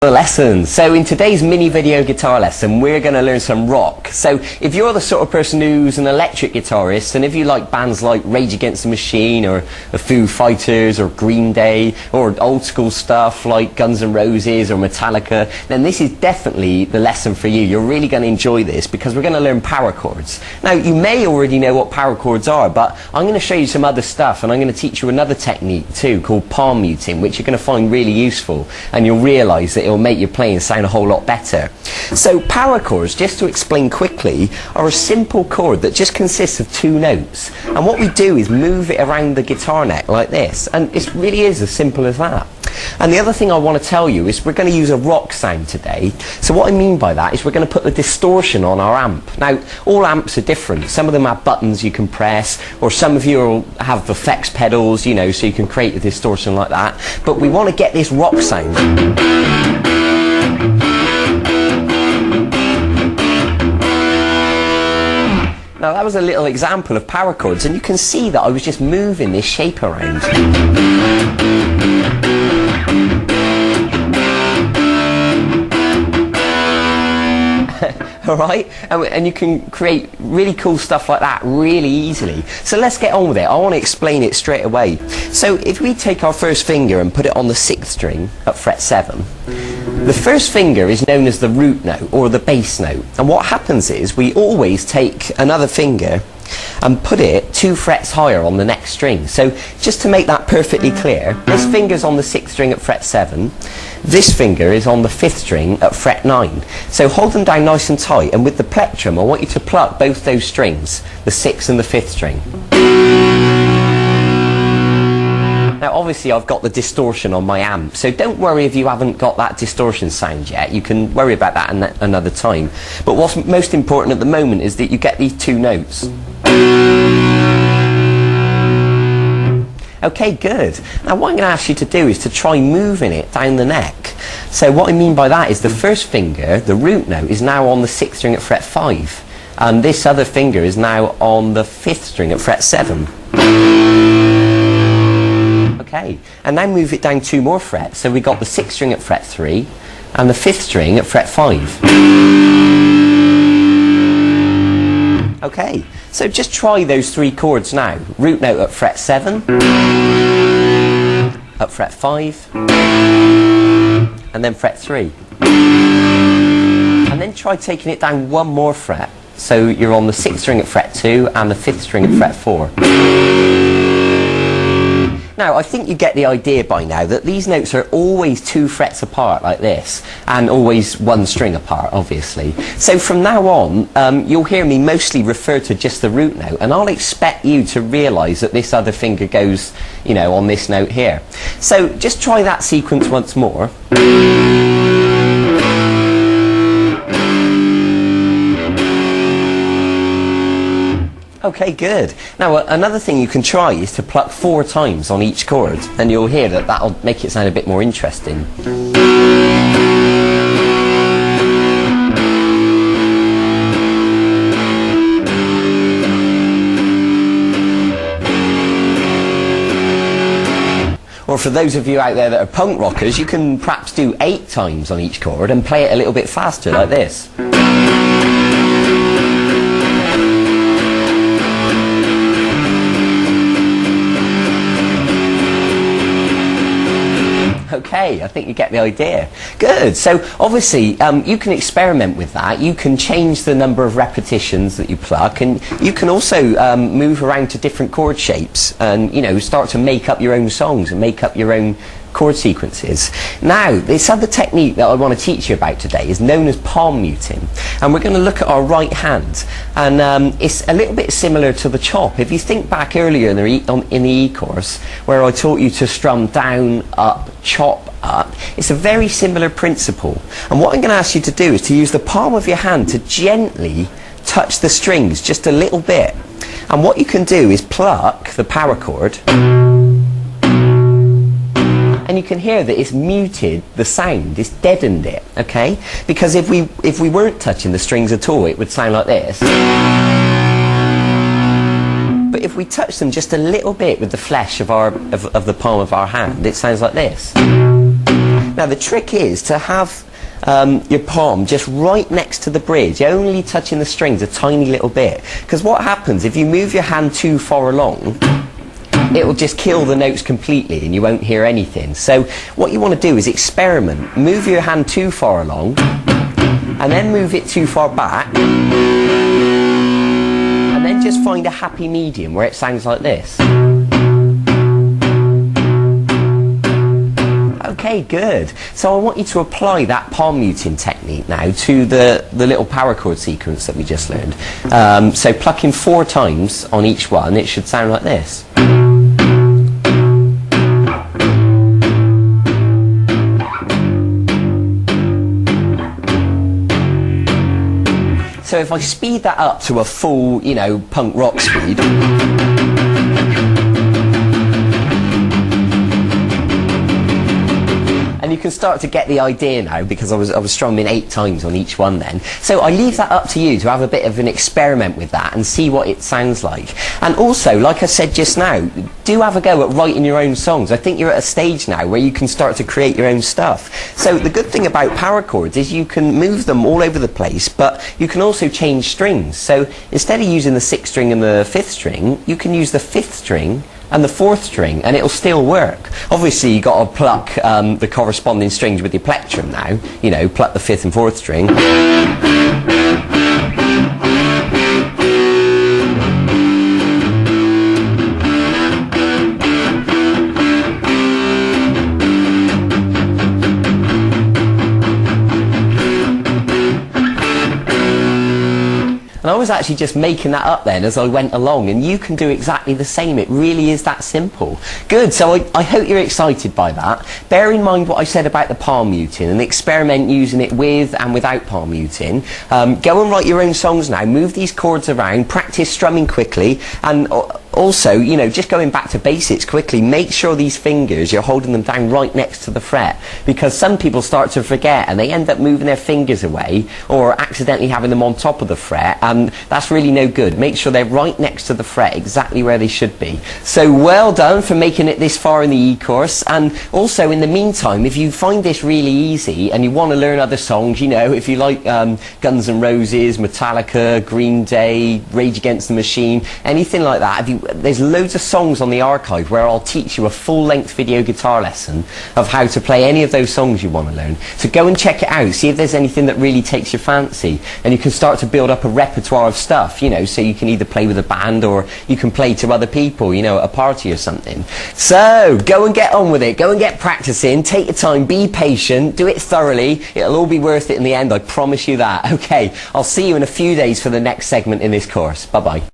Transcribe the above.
The lesson. So in today's mini video guitar lesson we're going to learn some rock. So if you're the sort of person who's an electric guitarist, and if you like bands like Rage Against the Machine or the Foo Fighters or Green Day or old school stuff like Guns N' Roses or Metallica, then this is definitely the lesson for you. You're really going to enjoy this because we're going to learn power chords. Now you may already know what power chords are, but I'm going to show you some other stuff, and I'm going to teach you another technique too called palm muting, which you're going to find really useful, and you'll realise that it'll make your playing sound a whole lot better. So power chords, just to explain quickly, are a simple chord that just consists of two notes, and what we do is move it around the guitar neck like this, and it really is as simple as that. And the other thing I want to tell you is we're going to use a rock sound today. So what I mean by that is we're going to put the distortion on our amp. Now all amps are different. Some of them have buttons you can press, or some of you will have effects pedals, you know, so you can create the distortion like that. But we want to get this rock sound. Now that was a little example of power chords, and you can see that I was just moving this shape around. Alright, and you can create really cool stuff like that really easily. So let's get on with it. I want to explain it straight away. So if we take our first finger and put it on the 6th string at fret 7, the first finger is known as the root note or the bass note, and what happens is we always take another finger and put it 2 frets higher on the next string. So just to make that perfectly clear, this finger's on the 6th string at fret 7, this finger is on the 5th string at fret 9. So hold them down nice and tight, and with the plectrum I want you to pluck both those strings, the 6th and the 5th string. Now obviously I've got the distortion on my amp, so don't worry if you haven't got that distortion sound yet. You can worry about that another time. But what's most important at the moment is that you get these two notes. Okay, good. Now what I'm going to ask you to do is to try moving it down the neck. So what I mean by that is the first finger, the root note, is now on the 6th string at fret 5, and this other finger is now on the 5th string at fret 7. Okay, and now move it down 2 more frets. So we got the 6th string at fret 3 and the 5th string at fret 5. Okay, so just try those 3 chords now. Root note at fret 7, at fret 5, and then fret 3. And then try taking it down 1 more fret. So you're on the 6th string at fret 2 and the 5th string at fret 4. Now, I think you get the idea by now that these notes are always 2 frets apart like this, and always 1 string apart, obviously. So from now on, you'll hear me mostly refer to just the root note, and I'll expect you to realise that this other finger goes, you know, on this note here. So just try that sequence once more. Okay, good. Now another thing you can try is to pluck 4 times on each chord, and you'll hear that that'll make it sound a bit more interesting. Or for those of you out there that are punk rockers, you can perhaps do 8 times on each chord and play it a little bit faster like this. Okay, I think you get the idea. Good. So obviously you can experiment with that. You can change the number of repetitions that you pluck, and you can also move around to different chord shapes and, you know, start to make up your own songs and make up your own chord sequences. Now, this other technique that I want to teach you about today is known as palm muting, and we're going to look at our right hand, and it's a little bit similar to the chop. If you think back earlier in the E course where I taught you to strum down, up, chop, up, it's a very similar principle, and what I'm going to ask you to do is to use the palm of your hand to gently touch the strings just a little bit, and what you can do is pluck the power chord, and you can hear that it's muted the sound, it's deadened it, okay? Because if we weren't touching the strings at all, it would sound like this. But if we touch them just a little bit with the flesh of the palm of our hand, it sounds like this. Now the trick is to have your palm just right next to the bridge, only touching the strings a tiny little bit. Because what happens if you move your hand too far along, it will just kill the notes completely and you won't hear anything. So what you want to do is experiment. Move your hand too far along and then move it too far back, and then just find a happy medium where it sounds like this. Okay, good. So I want you to apply that palm muting technique now to the little power chord sequence that we just learned. So plucking 4 times on each one, it should sound like this. So if I speed that up to a full, you know, punk rock speed, and you can start to get the idea now, because I was strumming 8 times on each one then. So I leave that up to you to have a bit of an experiment with that and see what it sounds like. And also, like I said just now, do have a go at writing your own songs. I think you're at a stage now where you can start to create your own stuff. So the good thing about power chords is you can move them all over the place, but you can also change strings. So instead of using the 6th string and the 5th string, you can use the 5th string and the 4th string, and it'll still work. Obviously you've got to pluck the corresponding strings with your plectrum now. You know, pluck the 5th and 4th string. And I was actually just making that up then as I went along, and you can do exactly the same. It really is that simple. Good, so I hope you're excited by that. Bear in mind what I said about the palm muting and experiment using it with and without palm muting. Go and write your own songs now, move these chords around, practice strumming quickly, and also, you know, just going back to basics quickly, make sure these fingers, you're holding them down right next to the fret, because some people start to forget and they end up moving their fingers away or accidentally having them on top of the fret, and that's really no good. Make sure they're right next to the fret, exactly where they should be. So well done for making it this far in the e-course. And also, in the meantime, if you find this really easy and you want to learn other songs, you know, if you like Guns N' Roses, Metallica, Green Day, Rage Against the Machine, anything like that, there's loads of songs on the archive where I'll teach you a full-length video guitar lesson of how to play any of those songs you want to learn. So go and check it out, see if there's anything that really takes your fancy, and you can start to build up a repertoire of stuff, you know, so you can either play with a band or you can play to other people, you know, at a party or something. So go and get on with it, go and get practicing, take your time, be patient, do it thoroughly, it'll all be worth it in the end, I promise you that. Okay, I'll see you in a few days for the next segment in this course. Bye bye.